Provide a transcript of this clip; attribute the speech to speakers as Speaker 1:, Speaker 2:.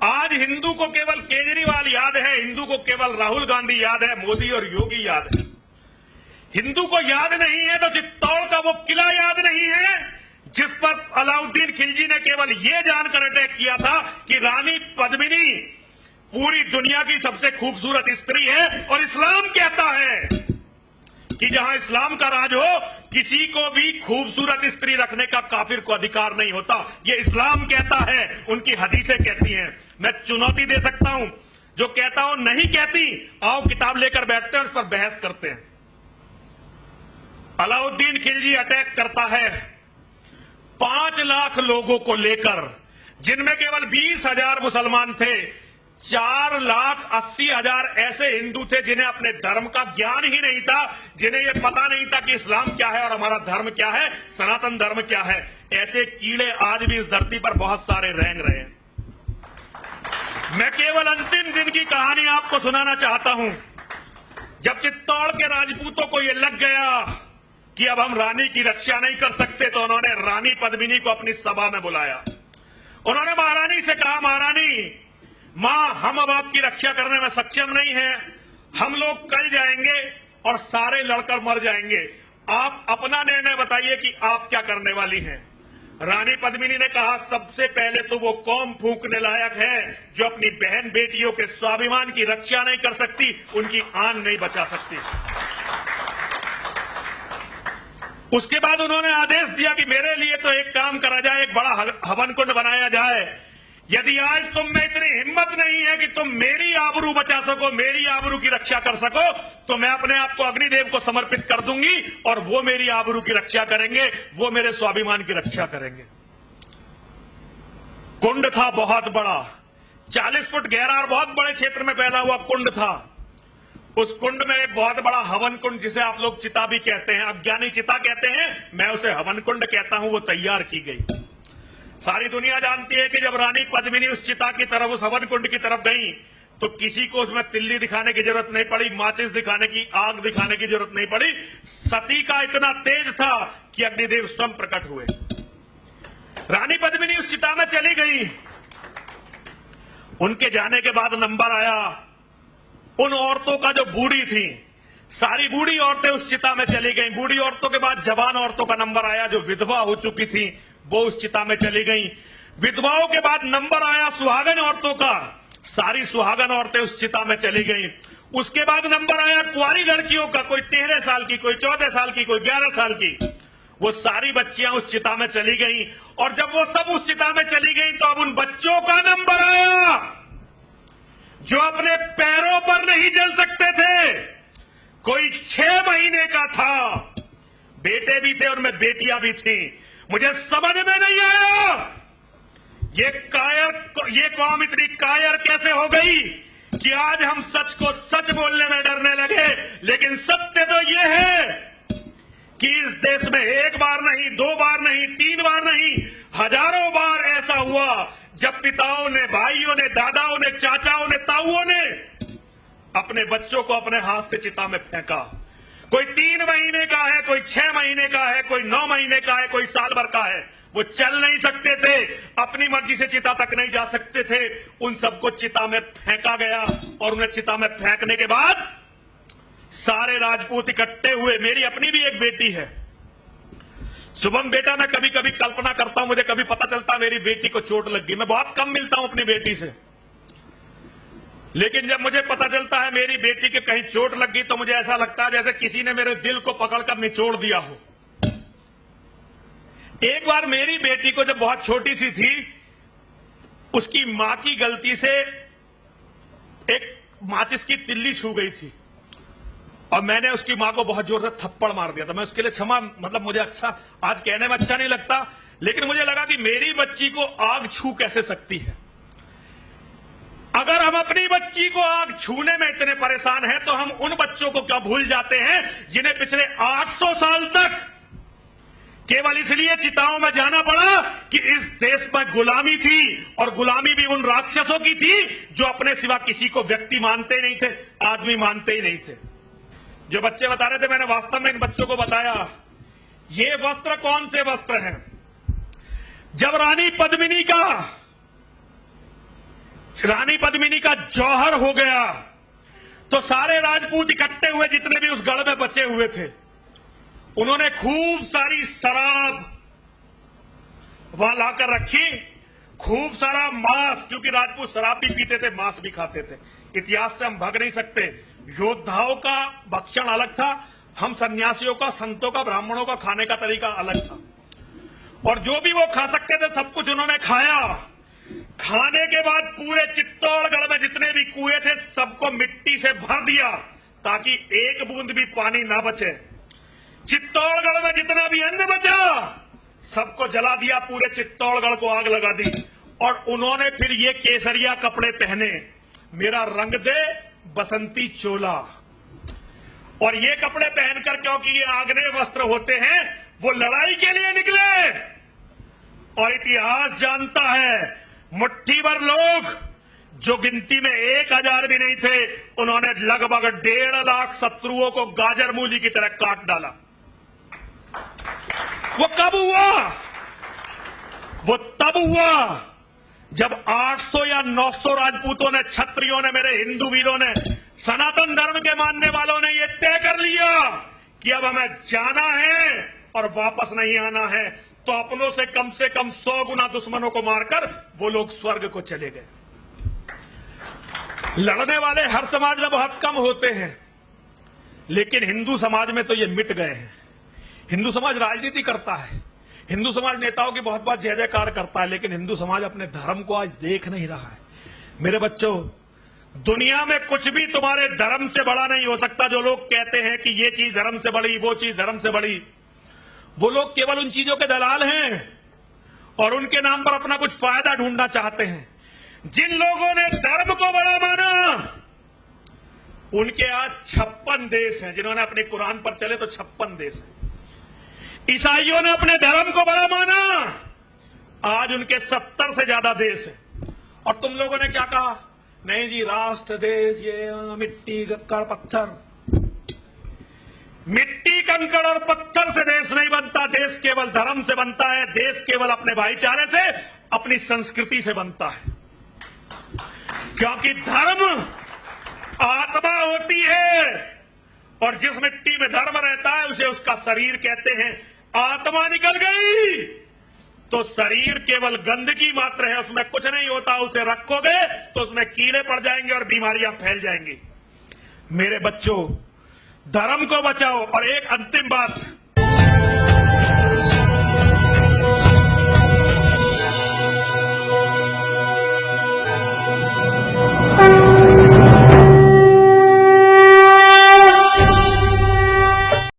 Speaker 1: आज हिंदू को केवल केजरीवाल याद है, हिंदू को केवल राहुल गांधी याद है, मोदी और योगी याद है। हिंदू को याद नहीं है तो चित्तौड़ का वो किला याद नहीं है जिस पर अलाउद्दीन खिलजी ने केवल ये जानकर अटैक किया था कि रानी पद्मिनी पूरी दुनिया की सबसे खूबसूरत स्त्री है और इस्लाम कहता है कि जहां इस्लाम का राज हो किसी को भी खूबसूरत स्त्री रखने का काफिर को अधिकार नहीं होता। ये इस्लाम कहता है, उनकी हदीसें कहती हैं। मैं चुनौती दे सकता हूं, जो कहता हो नहीं कहती, आओ किताब लेकर बैठते हैं, उस पर बहस करते हैं। अलाउद्दीन खिलजी अटैक करता है 5 लाख लोगों को लेकर, जिनमें केवल 20,000 मुसलमान थे। 4,80,000 ऐसे हिंदू थे जिन्हें अपने धर्म का ज्ञान ही नहीं था, जिन्हें यह पता नहीं था कि इस्लाम क्या है और हमारा धर्म क्या है, सनातन धर्म क्या है। ऐसे कीड़े आज भी इस धरती पर बहुत सारे रेंग रहे हैं। मैं केवल अंतिम दिन की कहानी आपको सुनाना चाहता हूं। जब चित्तौड़ के राजपूतों को यह लग गया कि अब हम रानी की रक्षा नहीं कर सकते, तो उन्होंने रानी पद्मिनी को अपनी सभा में बुलाया। उन्होंने महारानी से कहा, महारानी मां, हम अब आपकी रक्षा करने में सक्षम नहीं है, हम लोग कल जाएंगे और सारे लड़कर मर जाएंगे, आप अपना निर्णय बताइए कि आप क्या करने वाली हैं। रानी पद्मिनी ने कहा, सबसे पहले तो वो कौम फूंकने लायक है जो अपनी बहन बेटियों के स्वाभिमान की रक्षा नहीं कर सकती, उनकी आन नहीं बचा सकती। उसके बाद उन्होंने आदेश दिया कि मेरे लिए तो एक काम करा जाए, एक बड़ा हवन कुंड बनाया जाए। यदि आज तुम में इतनी हिम्मत नहीं है कि तुम मेरी आबरू बचा सको, मेरी आबरू की रक्षा कर सको, तो मैं अपने आप को अग्निदेव को समर्पित कर दूंगी और वो मेरी आबरू की रक्षा करेंगे, वो मेरे स्वाभिमान की रक्षा करेंगे। कुंड था बहुत बड़ा, 40 फुट गहरा और बहुत बड़े क्षेत्र में फैला हुआ कुंड था। उस कुंड में एक बहुत बड़ा हवन कुंड, जिसे आप लोग चिता भी कहते हैं, अज्ञानी चिता कहते हैं, मैं उसे हवन कुंड कहता हूं, वो तैयार की गई। सारी दुनिया जानती है कि जब रानी पद्मिनी उस चिता की तरफ, उस हवन कुंड की तरफ गई, तो किसी को उसमें तिल्ली दिखाने की जरूरत नहीं पड़ी, माचिस दिखाने की, आग दिखाने की जरूरत नहीं पड़ी। सती का इतना तेज था कि अग्निदेव स्वयं प्रकट हुए। रानी पद्मिनी उस चिता में चली गई। उनके जाने के बाद नंबर आया उन औरतों का जो बूढ़ी थी। सारी बूढ़ी औरतें उस चिता में चली गईं। बूढ़ी औरतों के बाद जवान औरतों का नंबर आया, जो विधवा हो चुकी थी, वो उस चिता में चली गईं। विधवाओं के बाद नंबर आया सुहागन औरतों का। सारी सुहागन औरतें उस चिता में चली गईं। उसके बाद नंबर आया कुंवारी लड़कियों का, कोई 13 साल की, कोई 14 साल की, कोई 11 साल की। वो सारी बच्चियां उस चिता में चली गईं। और जब वो सब उस चिता में चली गईं, तो अब उन बच्चों का नंबर आया जो अपने पैरों पर नहीं जल सकते थे। कोई 6 महीने का था, बेटे भी थे, उनमें बेटियां भी थी। मुझे समझ में नहीं आया ये कौम इतनी कायर कैसे हो गई कि आज हम सच को सच बोलने में डरने लगे। लेकिन सत्य तो ये है कि इस देश में एक बार नहीं, 2 बार नहीं, 3 बार नहीं, हजारों बार ऐसा हुआ जब पिताओं ने, भाइयों ने, दादाओं ने, चाचाओं ने, ताऊओं ने अपने बच्चों को अपने हाथ से चिता में फेंका। कोई 3 महीने का है, कोई 6 महीने का है, कोई 9 महीने का है, कोई साल भर का है। वो चल नहीं सकते थे, अपनी मर्जी से चिता तक नहीं जा सकते थे। उन सबको चिता में फेंका गया और उन्हें चिता में फेंकने के बाद सारे राजपूत इकट्ठे हुए। मेरी अपनी भी एक बेटी है, शुभम बेटा। मैं कभी कभी कल्पना करता हूं, मुझे कभी पता चलता मेरी बेटी को चोट लग गई। मैं बहुत कम मिलता हूं अपनी बेटी से, लेकिन जब मुझे पता चलता है मेरी बेटी के कहीं चोट लग गई, तो मुझे ऐसा लगता है जैसे किसी ने मेरे दिल को पकड़कर निचोड़ दिया हो। एक बार मेरी बेटी को जब बहुत छोटी सी थी, उसकी मां की गलती से एक माचिस की तिल्ली छू गई थी और मैंने उसकी मां को बहुत जोर से थप्पड़ मार दिया था। मैं उसके लिए क्षमा, मतलब मुझे अच्छा, आज कहने में अच्छा नहीं लगता, लेकिन मुझे लगा कि मेरी बच्ची को आग छू कैसे सकती है। अगर हम अपनी बच्ची को आग छूने में इतने परेशान हैं, तो हम उन बच्चों को क्या भूल जाते हैं जिन्हें पिछले 800 साल तक केवल इसलिए चिताओं में जाना पड़ा कि इस देश में गुलामी थी, और गुलामी भी उन राक्षसों की थी जो अपने सिवा किसी को व्यक्ति मानते ही नहीं थे, आदमी मानते ही नहीं थे। जो बच्चे बता रहे थे, मैंने वास्तव में इन बच्चों को बताया ये वस्त्र कौन से वस्त्र हैं। जब रानी पद्मिनी का रानी पद्मिनी का जौहर हो गया तो सारे राजपूत इकट्ठे हुए, जितने भी उस गढ़ में बचे हुए थे। उन्होंने खूब सारी शराब वहां लाकर रखी, खूब सारा मांस, क्योंकि राजपूत शराब भी पीते थे, मांस भी खाते थे। इतिहास से हम भाग नहीं सकते। योद्धाओं का भक्षण अलग था, हम सन्यासियों का, संतों का, ब्राह्मणों का खाने का तरीका अलग था। और जो भी वो खा सकते थे सब कुछ उन्होंने खाया। खाने के बाद पूरे चित्तौड़गढ़ में जितने भी कुएं थे सबको मिट्टी से भर दिया ताकि एक बूंद भी पानी ना बचे। चित्तौड़गढ़ में जितना भी अन्न बचा सबको जला दिया, पूरे चित्तौड़गढ़ को आग लगा दी। और उन्होंने फिर ये केसरिया कपड़े पहने, मेरा रंग दे बसंती चोला। और ये कपड़े पहनकर, क्योंकि ये आग्नेय वस्त्र होते हैं, वो लड़ाई के लिए निकले। और इतिहास जानता है, मुट्ठी भर लोग जो गिनती में 1000 भी नहीं थे, उन्होंने लगभग 1.5 लाख शत्रुओं को गाजर मूली की तरह काट डाला। वो कब हुआ? वो तब हुआ जब 800 या 900 राजपूतों ने, क्षत्रियों ने, मेरे हिंदू वीरों ने, सनातन धर्म के मानने वालों ने यह तय कर लिया कि अब हमें जाना है और वापस नहीं आना है। तो अपनों से कम 100 गुना दुश्मनों को मारकर वो लोग स्वर्ग को चले गए। लड़ने वाले हर समाज में बहुत कम होते हैं, लेकिन हिंदू समाज में तो ये मिट गए हैं। हिंदू समाज राजनीति करता है, हिंदू समाज नेताओं की बहुत बात जय जयकार करता है, लेकिन हिंदू समाज अपने धर्म को आज देख नहीं रहा है। मेरे बच्चों, दुनिया में कुछ भी तुम्हारे धर्म से बड़ा नहीं हो सकता। जो लोग कहते हैं कि ये चीज धर्म से बड़ी, वो चीज धर्म से बड़ी, वो लोग केवल उन चीजों के दलाल हैं और उनके नाम पर अपना कुछ फायदा ढूंढना चाहते हैं। जिन लोगों ने धर्म को बड़ा माना, उनके आज 56 देश हैं। जिन्होंने अपने कुरान पर चले तो 56 देश हैं। ईसाइयों ने अपने धर्म को बड़ा माना, आज उनके 70 से ज्यादा देश हैं। और तुम लोगों ने क्या कहा? नहीं जी, राष्ट्र, देश, ये मिट्टी, कंकड़, पत्थर। मिट्टी, कंकड़ और पत्थर से देश नहीं बनता। देश केवल धर्म से बनता है। देश केवल अपने भाईचारे से, अपनी संस्कृति से बनता है। क्योंकि धर्म आत्मा होती है, और जिस मिट्टी में धर्म रहता है उसे उसका शरीर कहते हैं। आत्मा निकल गई तो शरीर केवल गंदगी मात्र है, उसमें कुछ नहीं होता। उसे रखोगे तो उसमें कीड़े पड़ जाएंगे और बीमारियां फैल जाएंगी। मेरे बच्चों, धर्म को बचाओ। और एक अंतिम बात,